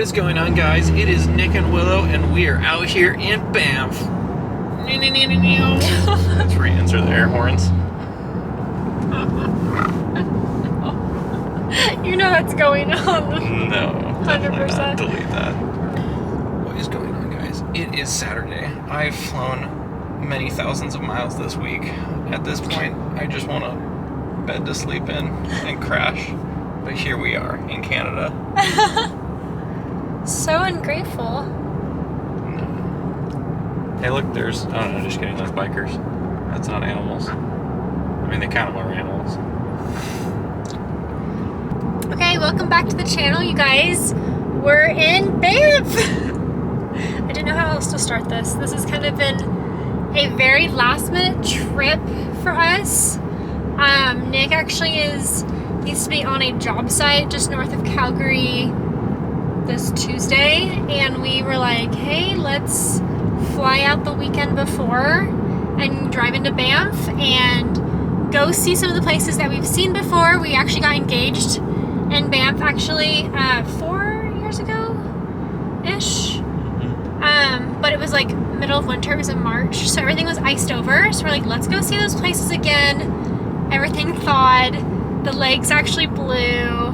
What is going on, guys? It is Nick and Willow, and we are out here in Banff. That's where you answer the air horns. You know that's going on. No, 100%. Delete that. What is going on, guys? It is Saturday. I've flown many thousands of miles this week. At this point, I just want a bed to sleep in and crash. But here we are in Canada. So ungrateful. No. Hey, look, there's... Oh, no, just kidding. Those bikers. That's not animals. I mean, they kind of are animals. Okay, welcome back to the channel, you guys. We're in Banff. I didn't know how else to start this. This has kind of been a very last-minute trip for us. Nick actually needs to be on a job site just north of Calgary this Tuesday, and we were like, hey, let's fly out the weekend before and drive into Banff and go see some of the places that we've seen before. We actually got engaged in Banff actually 4 years ago-ish. But it was like middle of winter. It was in March, so everything was iced over. So we're like, let's go see those places again. Everything thawed. The lakes actually blew.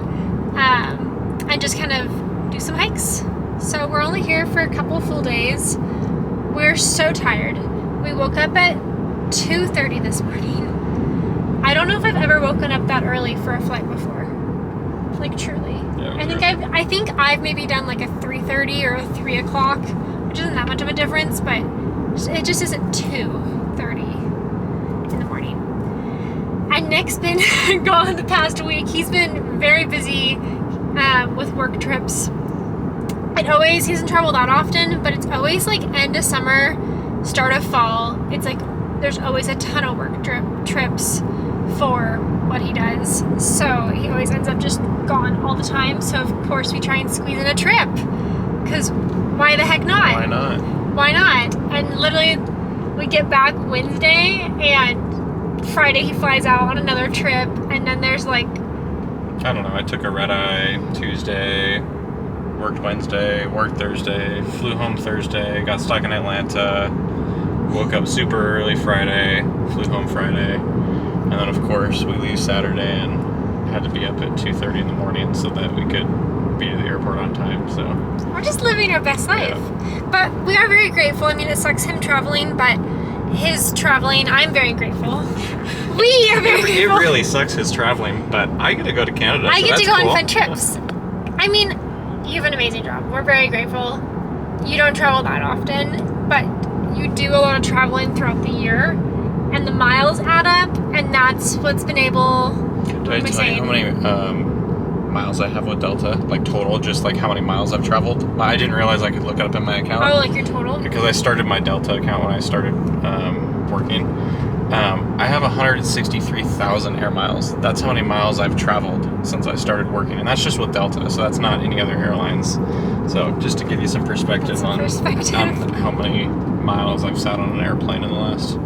And just kind of do some hikes. So we're only here for a couple full days. We're so tired. We woke up at 2:30 this morning. I don't know if I've ever woken up that early for a flight before. Like, truly. Yeah, I think I've maybe done like a 3:30 or a 3 o'clock, which isn't that much of a difference, but it just isn't 2:30 in the morning. And Nick's been gone the past week. He's been very busy with work trips. He doesn't travel that often, but it's always like end of summer, start of fall. It's like there's always a ton of work trips for what he does. So he always ends up just gone all the time. So of course we try and squeeze in a trip, because why the heck not? Why not? Why not? And literally we get back Wednesday, and Friday he flies out on another trip, and then there's like, I don't know, I took a red-eye Tuesday, worked Wednesday, worked Thursday, flew home Thursday, got stuck in Atlanta, woke up super early Friday, flew home Friday, and then of course we leave Saturday and had to be up at 2:30 in the morning so that we could be at the airport on time. So we're just living our best life. Yeah. But we are very grateful. I mean, it sucks him traveling, but his traveling, I'm very grateful. We are very grateful. It really sucks his traveling, but I get to go to Canada. I so get to go cool. on fun trips. I mean, you have an amazing job. We're very grateful. You don't travel that often, but you do a lot of traveling throughout the year, and the miles add up, and that's what's been able... Did I tell you how many miles I have with Delta? Like total, just like how many miles I've traveled? I didn't realize I could look it up in my account. Oh, like your total? Because I started my Delta account when I started working. I have 163,000 air miles. That's how many miles I've traveled since I started working, and that's just with Delta, so that's not any other airlines. So just to give you some perspective on how many miles I've sat on an airplane in the last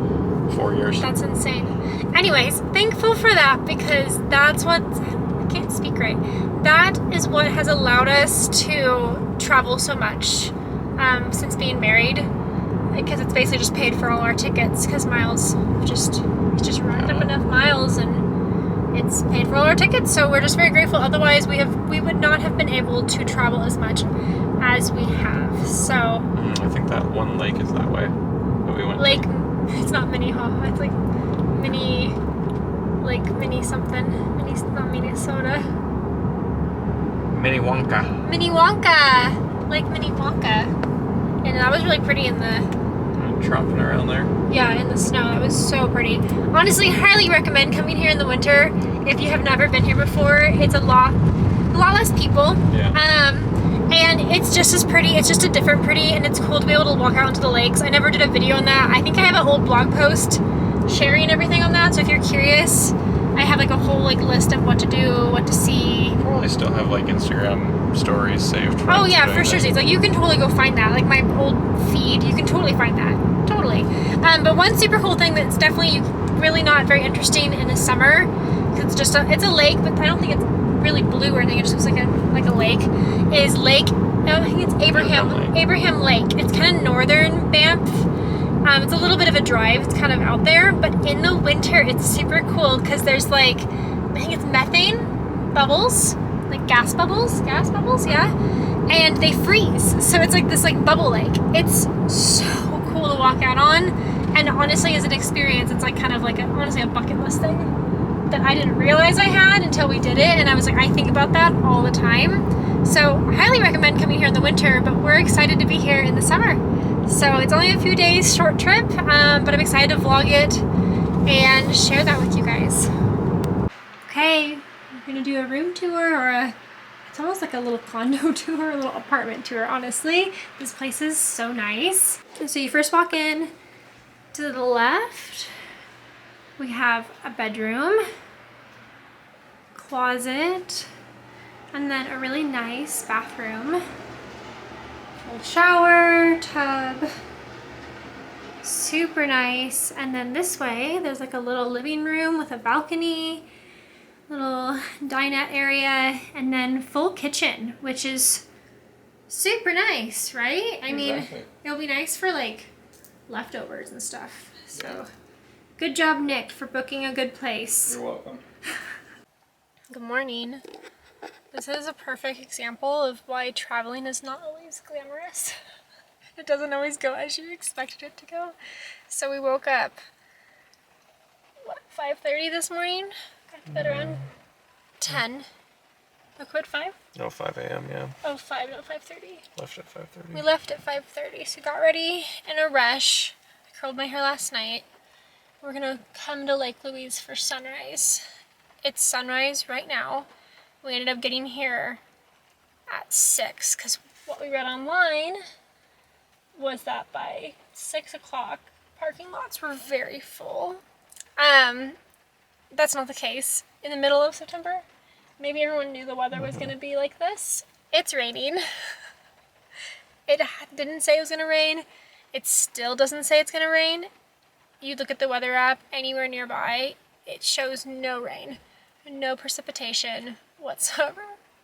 4 years. That's insane. Anyways, thankful for that, because that's what... I can't speak right. That is what has allowed us to travel so much since being married. Because it's basically just paid for all our tickets, because miles it's just racked up enough miles, and it's paid for all our tickets. So we're just very grateful. Otherwise we would not have been able to travel as much as we have. So I think that one lake is that way that we went lake to. It's not Minnehaha, it's like mini something, not Minnesota, Minnie Wonka, Lake Minnie Wonka. And that was really pretty in the... Tromping around there. Yeah, in the snow. That was so pretty. Honestly, highly recommend coming here in the winter if you have never been here before. It's a lot less people. Yeah. And it's just as pretty. It's just a different pretty, and it's cool to be able to walk out into the lakes. I never did a video on that. I think I have an old blog post sharing everything on that, so if you're curious, I have like a whole like list of what to do, what to see. Probably still have like Instagram stories saved. Oh yeah, for sure. Like you can totally go find that. Like my old feed, you can totally find that. Totally. But one super cool thing that's definitely really not very interesting in the summer, because it's a lake, but I don't think it's really blue or anything. It just looks like a lake. Is Lake No, I think it's Abraham Lake. It's kind of northern Banff. It's a little bit of a drive. It's kind of out there, but in the winter, it's super cool because there's like, I think it's methane bubbles, like gas bubbles, yeah. And they freeze. So it's like this like bubble lake. It's so cool to walk out on. And honestly, as an experience, it's like kind of like honestly a bucket list thing that I didn't realize I had until we did it. And I was like, I think about that all the time. So I highly recommend coming here in the winter, but we're excited to be here in the summer. So it's only a few days, short trip, but I'm excited to vlog it and share that with you guys. Okay, we're gonna do a room tour or it's almost like a little condo tour, a little apartment tour, honestly. This place is so nice. So you first walk in to the left, we have a bedroom, closet, and then a really nice bathroom. Full shower, tub, super nice. And then this way, there's like a little living room with a balcony, little dinette area, and then full kitchen, which is super nice, right? I mean, it'll be nice for like leftovers and stuff. So good job, Nick, for booking a good place. You're welcome. Good morning. This is a perfect example of why traveling is not always glamorous. It doesn't always go as you expected it to go. So we woke up, what, 5:30 this morning? Got to bed around 10. I quit 5? No, 5 a.m., yeah. Oh, 5, not 5:30. Left at 5:30. We left at 5:30, so got ready in a rush. I curled my hair last night. We're gonna come to Lake Louise for sunrise. It's sunrise right now. We ended up getting here at 6 because what we read online was that by 6 o'clock parking lots were very full. That's not the case. In the middle of September, maybe everyone knew the weather was going to be like this. It's raining. It didn't say it was going to rain. It still doesn't say it's going to rain. You look at the weather app anywhere nearby, it shows no rain, no precipitation whatsoever,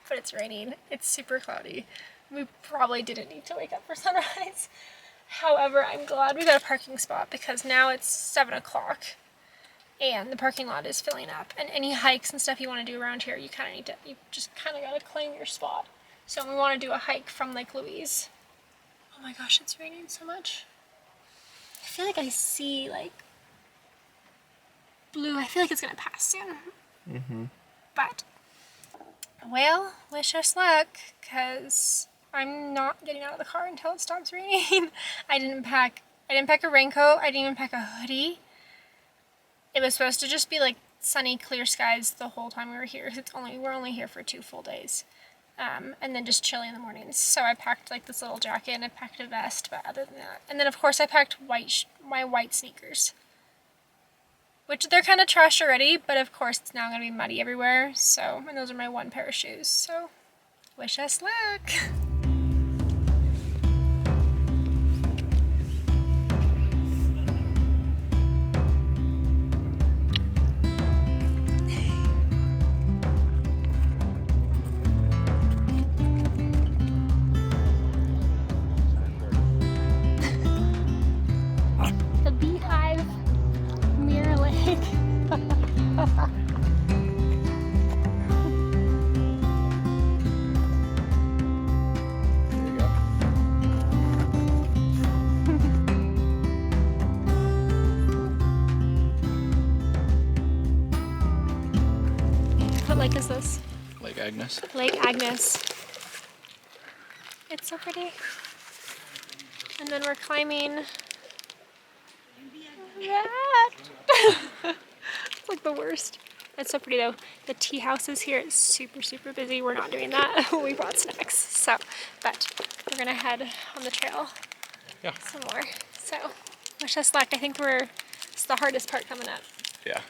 but it's raining. It's super cloudy. We probably didn't need to wake up for sunrise. However, I'm glad we got a parking spot because now it's 7 o'clock and the parking lot is filling up. And any hikes and stuff you want to do around here, you just kind of got to claim your spot. So we want to do a hike from Lake Louise. Oh my gosh, it's raining so much. I feel like I see like blue. I feel like it's going to pass soon. But well, wish us luck, because I'm not getting out of the car until it stops raining. I didn't pack a raincoat. I didn't even pack a hoodie. It was supposed to just be like sunny, clear skies the whole time we were here. We're only here for 2 full days. And then just chilly in the mornings. So I packed like this little jacket and I packed a vest, but other than that. And then of course I packed my white sneakers. Which they're kind of trashed already, but of course it's now going to be muddy everywhere. So, and those are my 1 pair of shoes. So, wish us luck. The Beehive Mirror Lake. What lake is this? Lake Agnes. Lake Agnes. It's so pretty. And then we're climbing that. It's like the worst. It's so pretty though. The tea houses here is super, super busy. We're not doing that. We brought snacks. So, but we're gonna head on the trail some more. So, wish us luck. I think it's the hardest part coming up. Yeah.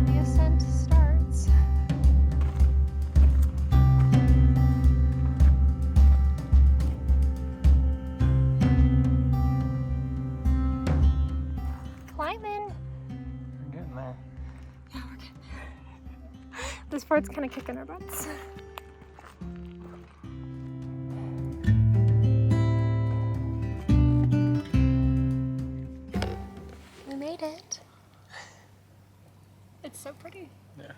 The ascent starts. this part's kind of kicking our butts. We made it. It's so pretty. Yeah.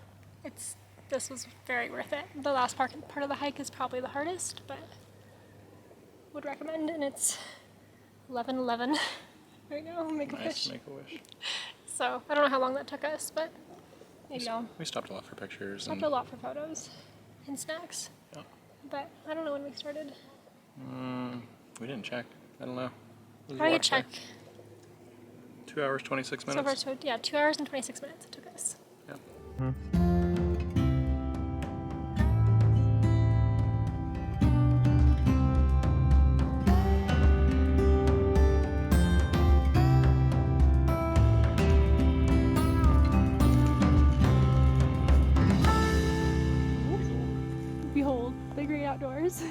This was very worth it. The last part of the hike is probably the hardest, but would recommend, and it's 11:11 right now. Make a wish. Make a wish. So I don't know how long that took us, but maybe We stopped a lot for pictures. Stopped a lot for photos and snacks. Yeah. But I don't know when we started. We didn't check. I don't know. How do you check? 2 hours, 26 minutes. So far, yeah, 2 hours and 26 minutes it took us. Yeah. Behold, the great outdoors.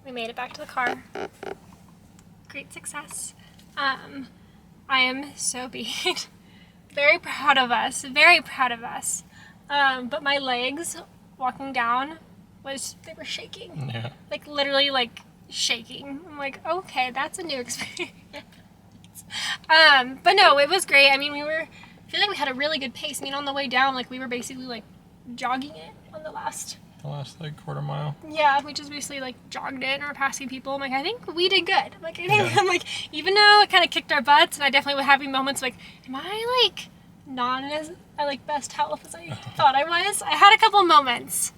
We made it back to the car. Great success. I am so beat. Very proud of us. Very proud of us. But my legs walking down they were shaking. Yeah. Like literally like shaking. I'm like, okay, that's a new experience. But no, it was great. I mean, I feel like we had a really good pace. I mean, on the way down, like we were basically like jogging it on the last like quarter mile. Yeah, we just basically like jogged it and were passing people. I'm like, I think we did good. Like, I think I'm like, even though it kind of kicked our butts, and I definitely was having moments like, am I like not as best health as I thought I was? I had a couple moments,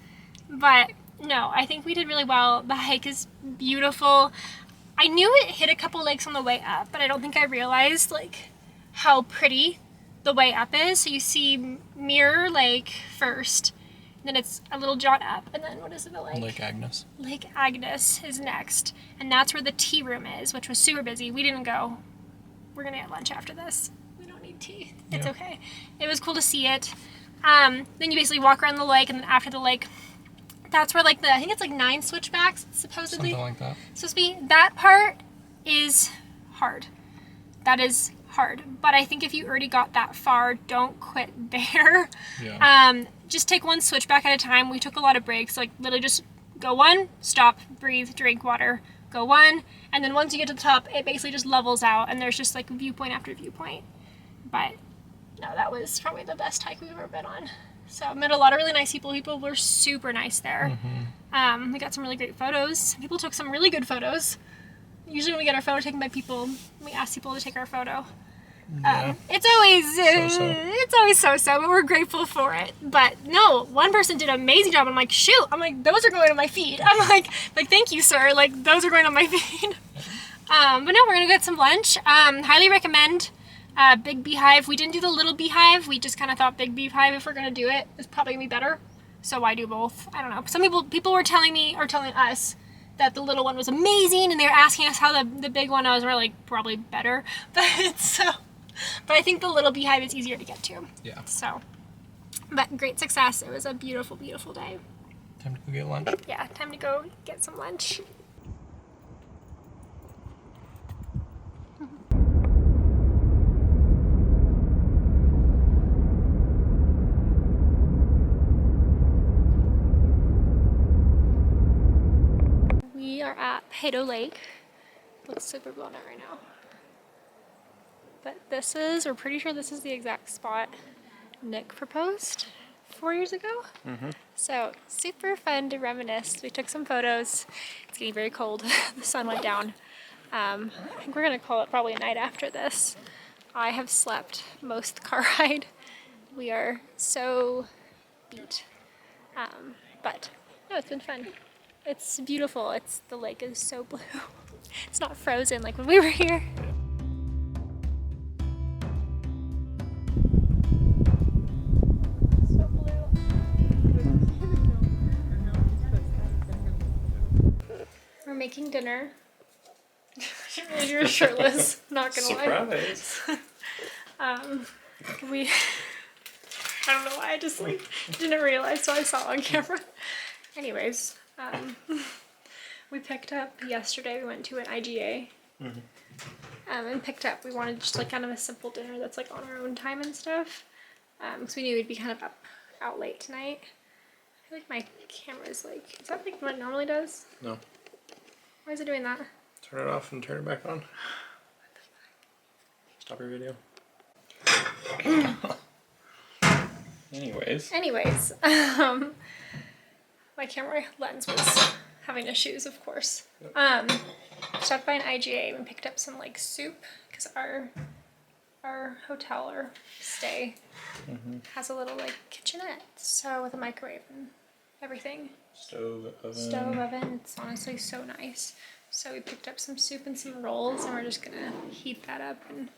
but no, I think we did really well. The hike is beautiful. I knew it hit a couple lakes on the way up, but I don't think I realized like how pretty the way up is. So you see Mirror Lake first. Then it's a little jaunt up, and then what is it, the lake? Lake Agnes. Lake Agnes is next, and that's where the tea room is, which was super busy. We didn't go. We're gonna get lunch after this. We don't need tea. It's okay. It was cool to see it. Then you basically walk around the lake, and then after the lake, that's where like I think it's like 9 switchbacks supposedly. Something like that. Supposed to be. That part is hard. That is hard. But I think if you already got that far, don't quit there. Yeah. Just take one switchback at a time. We took a lot of breaks, like literally just go one, stop, breathe, drink water, go one, and then once you get to the top, it basically just levels out, and there's just like viewpoint after viewpoint. But no, that was probably the best hike we've ever been on. So I met a lot of really nice people. People were super nice there. We got some really great photos. People took some really good photos. Usually when we get our photo taken by people, we ask people to take our photo. Yeah. It's always so-so, but we're grateful for it. But no, one person did an amazing job. I'm like, shoot, those are going on my feed. I'm like, thank you, sir. Like, those are going on my feed. But no, we're gonna get some lunch. Highly recommend Big Beehive. We didn't do the Little Beehive. We just kind of thought Big Beehive, if we're gonna do it, is probably gonna be better. So why do both? I don't know. Some people were telling us that the little one was amazing, and they were asking us how the big one was. We're like, probably better. But I think the Little Beehive is easier to get to. Yeah. So, but great success. It was a beautiful, beautiful day. Time to go get lunch. Yeah, time to go get some lunch. We are at Pado Lake. Looks super blown out right now. But we're pretty sure this is the exact spot Nick proposed 4 years ago. So super fun to reminisce. We took some photos. It's getting very cold. The sun went down. I think we're gonna call it probably a night after this. I have slept most of the car ride. We are so beat. But no, it's been fun. It's beautiful. The lake is so blue. It's not frozen like when we were here. So blue. We're making dinner. You're shirtless, not gonna lie. Surprise. I don't know why, I just didn't realize, so I saw on camera. Anyways, we picked up yesterday, we went to an IGA. And picked up, we wanted just kind of a simple dinner that's on our own time and stuff. because we knew we'd be kind of out late tonight. I feel like my camera's like, is that like what it normally does? No. Why is it doing that? Turn it off and turn it back on. Stop your video. Anyways, my camera lens was having issues, of course. Yep. Stopped by an IGA and picked up some like soup because our hotel or stay has a little like kitchenette, so with a microwave and everything. Stove oven. It's honestly so nice. So we picked up some soup and some rolls, and we're just gonna heat that up and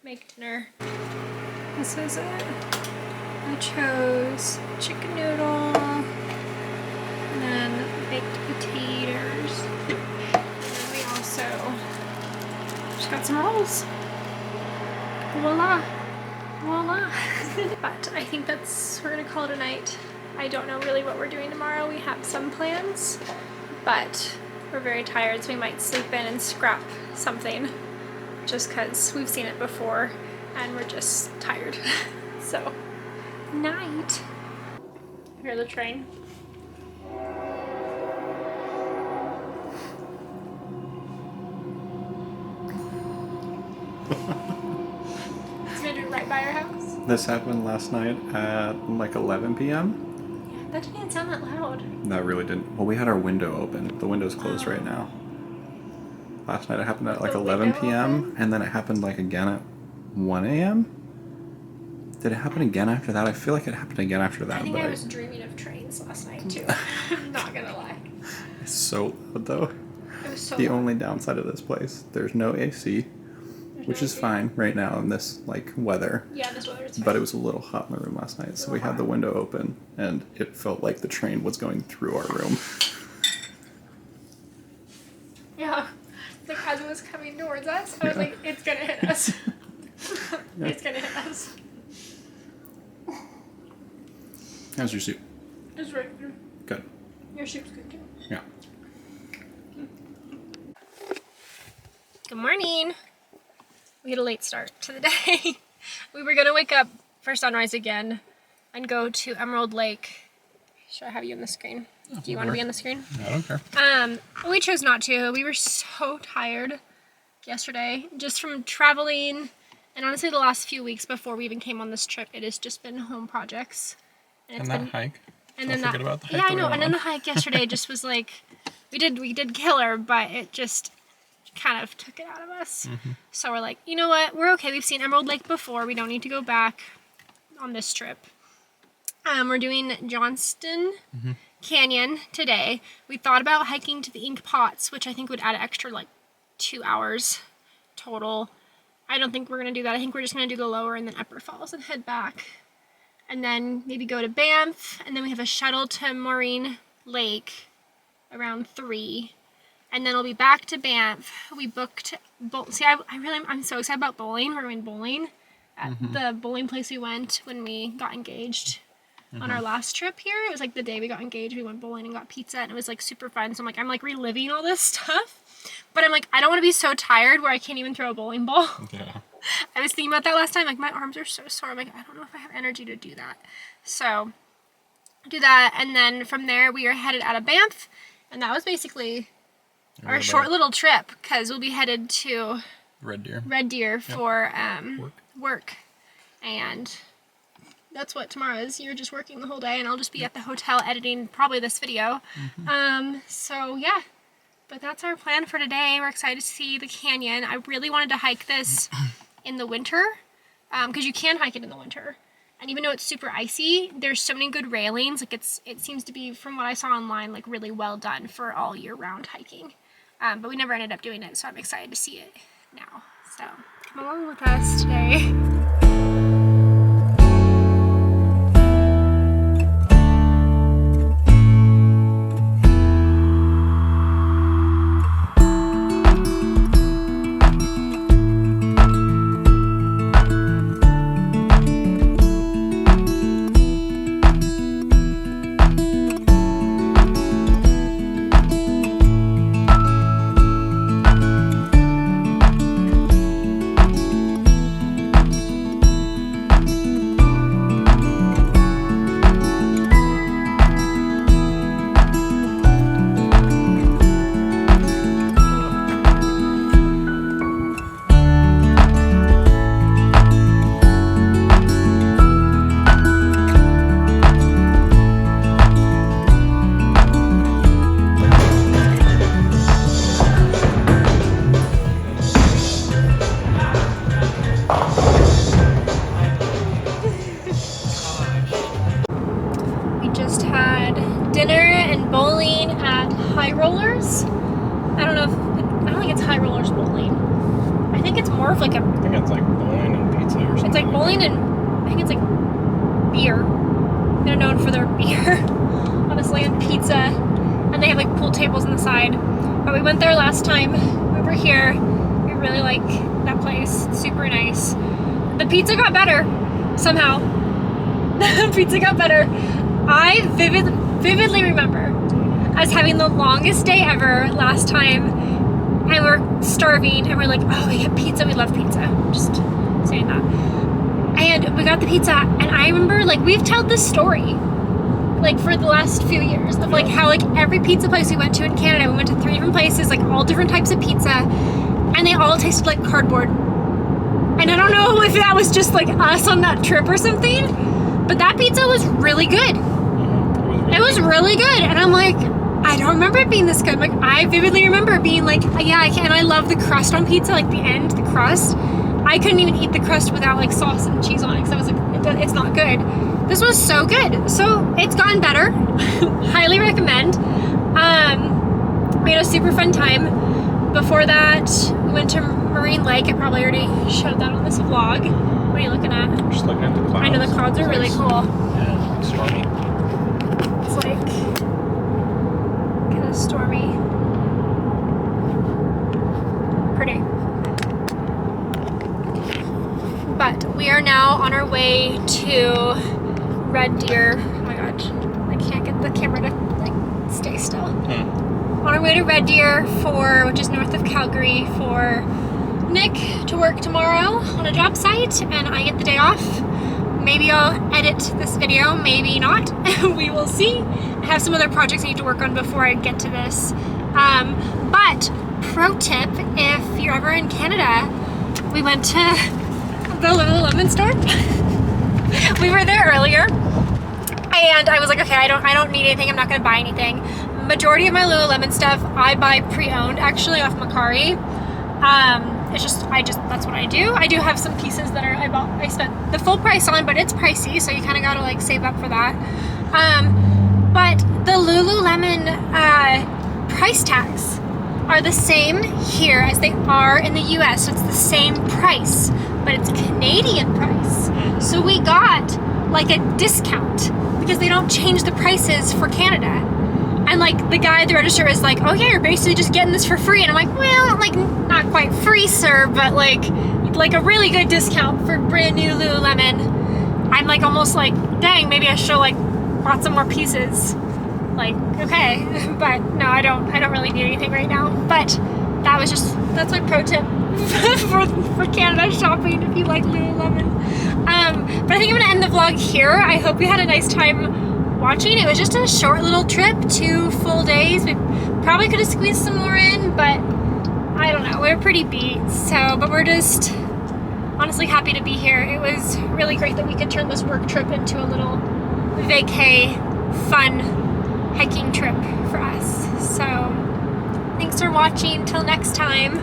make dinner. This is it. I chose chicken noodle and then baked potatoes. And then we also just got some rolls. Voila. Voila. But I think we're gonna call it a night. I don't know really what we're doing tomorrow. We have some plans, but we're very tired, so we might sleep in and scrap something just because we've seen it before and we're just tired. So, night. Hear the train? It's gonna do it right by our house. This happened last night at like 11 p.m. That didn't even sound that loud. That really didn't. Well, we had our window open. The window's closed right now. Last night it happened at like 11 p.m. and then it happened like again at 1 a.m. Did it happen again after that? I feel like it happened again after that. I think I was dreaming of trains last night too. I'm not gonna lie. It's so loud though. It was so the loud. only downside of this place, there's no AC, which is fine right now in this like weather. Yeah, this weather is fine. But it was a little hot in the room last night, so we had the window open and it felt like the train was going through our room. Yeah. Like as it was coming towards us, I was like, it's gonna hit us. It's gonna hit us. How's your soup? It's right through. Good. Your soup's good too. Yeah. Good morning. We had a late start to the day. We were gonna wake up for sunrise again and go to Emerald Lake. Should I have you on the screen? Do you want to be on the screen? I don't care. We chose not to. We were so tired yesterday just from traveling, and honestly the last few weeks before we even came on this trip, it has just been home projects. And that hike. And Don't then forget about the hike. Yeah, I know. And then the hike yesterday just was like, we did kill her, but it just kind of took it out of us. So we're like, you know what? We're okay. We've seen Emerald Lake before. We don't need to go back on this trip. We're doing Johnston Canyon today. We thought about hiking to the Ink Pots, which I think would add an extra like 2 hours total. I don't think we're going to do that. I think we're just going to do the lower and then upper falls and head back. And then maybe go to Banff, and then we have a shuttle to Maureen Lake around 3. And then we'll be back to Banff. We booked, I'm so excited about bowling. We're going bowling at the bowling place we went when we got engaged on our last trip here. It was like the day we got engaged, we went bowling and got pizza, and it was like super fun. So I'm like reliving all this stuff. But I'm like, I don't want to be so tired where I can't even throw a bowling ball. Yeah. I was thinking about that last time. Like, my arms are so sore. I'm like, I don't know if I have energy to do that. So, do that. And then from there, we are headed out of Banff. And that was basically our short little trip. Because we'll be headed to Red Deer for work. And that's what tomorrow is. You're just working the whole day. And I'll just be at the hotel editing probably this video. So, yeah. But that's our plan for today. We're excited to see the canyon. I really wanted to hike this in the winter because you can hike it in the winter. And even though it's super icy, there's so many good railings. Like it seems to be, from what I saw online, like really well done for all year round hiking. But we never ended up doing it, so I'm excited to see it now. So come along with us today. It's like bowling and I think it's like beer. They're known for their beer, honestly, and pizza. And they have like pool tables on the side. But we went there last time we were here. We really like that place. It's super nice. The pizza got better somehow. The pizza got better. I vividly remember us having the longest day ever last time, and we're starving, and we're like, oh, we get pizza. We love pizza. Just saying that. And we got the pizza, and I remember, like, we've told this story, like, for the last few years of, like, how, like, every pizza place we went to in Canada, we went to 3 different places, like, all different types of pizza, and they all tasted like cardboard. And I don't know if that was just, like, us on that trip or something, but that pizza was really good. It was really good, and I'm like, I don't remember it being this good. Like, I vividly remember being like, yeah, I can. And I love the crust on pizza, like the end, the crust. I couldn't even eat the crust without like sauce and cheese on it because I was like, it's not good. This was so good. So it's gotten better. Highly recommend. We had a super fun time. Before that, we went to Marine Lake. I probably already showed that on this vlog. What are you looking at? Just looking at the clouds. I know the clouds are really cool. Yeah, it's stormy. It's like kind of stormy. Pretty. But we are now on our way to Red Deer. Oh my god, I can't get the camera to like stay still. On our way to Red Deer which is north of Calgary, for Nick to work tomorrow on a job site, and I get the day off. Maybe I'll edit this video, maybe not. We will see. I have some other projects I need to work on before I get to this. But pro tip, if you're ever in Canada, we went to the Lululemon store. We were there earlier, and I was like, okay, I don't need anything. I'm not gonna buy anything. Majority of my Lululemon stuff I buy pre-owned, actually, off Macari. That's what I do. I do have some pieces that I spent the full price on, but it's pricey, so you kind of gotta like save up for that. But the Lululemon price tags are the same here as they are in the US, so it's the same price, but it's Canadian price. So we got like a discount because they don't change the prices for Canada. And like the guy at the register is like, oh yeah, you're basically just getting this for free. And I'm like, well, like not quite free, sir, but like a really good discount for brand new Lululemon. I'm like almost like, dang, maybe I should have like bought some more pieces. Like, okay, but no, I don't really need anything right now. But that's my pro tip for Canada shopping if you like Lululemon. But I think I'm gonna end the vlog here. I hope you had a nice time watching. It was just a short little trip, 2 full days. We probably could have squeezed some more in, but I don't know, we were pretty beat. But we're just honestly happy to be here. It was really great that we could turn this work trip into a little vacay, fun hiking trip for us. So thanks for watching. Till next time.